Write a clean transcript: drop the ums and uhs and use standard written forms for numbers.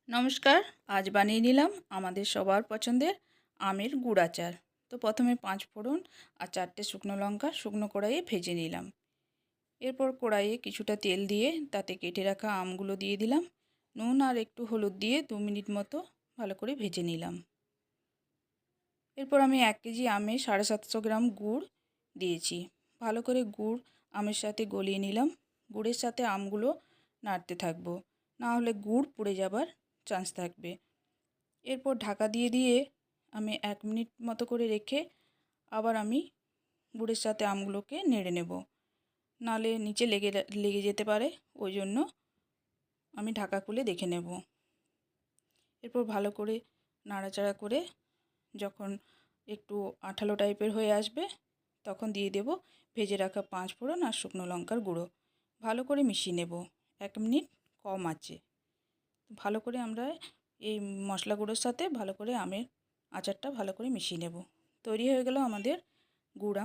নমস্কার। আজ বানিয়ে নিলাম আমাদের সবার পছন্দের আমের গুড় আচার। তো প্রথমে 5 ফোড়ন আর 4টে শুকনো লঙ্কা শুকনো কড়াইয়ে ভেজে নিলাম। এরপর কড়াইয়ে কিছুটা তেল দিয়ে তাতে কেটে রাখা আমগুলো দিয়ে দিলাম। নুন আর একটু হলুদ দিয়ে 2 মিনিট মতো ভালো করে ভেজে নিলাম। এরপর আমি 1 কেজি আমে 750 গ্রাম গুড় দিয়েছি। ভালো করে গুড় আমের সাথে গলিয়ে নিলাম। গুড়ের সাথে আমগুলো নাড়তে থাকবো, না হলে গুড় পুড়ে যাবার চান্স থাকবে। এরপর ঢাকা দিয়ে দিয়ে আমি 1 মিনিট মতো করে রেখে আবার আমি গুড়ের সাথে আমগুলোকে নেড়ে নেব, নাহলে নিচে লেগে যেতে পারে। ওই জন্য আমি ঢাকা খুলে দেখে নেব। এরপর ভালো করে নাড়াচাড়া করে যখন একটু আঠালো টাইপের হয়ে আসবে তখন দিয়ে দেব ভেজে রাখা 5 ফোড়ন আর শুকনো লঙ্কার গুঁড়ো। ভালো করে মিশিয়ে নেব 1 মিনিট কম আঁচে। ভালো করে আমরা এই মশলাগুলোর সাথে ভালো করে আমের আচারটা ভালো করে মিশিয়ে নেব। তৈরি হয়ে গেল আমাদের গুড় আম।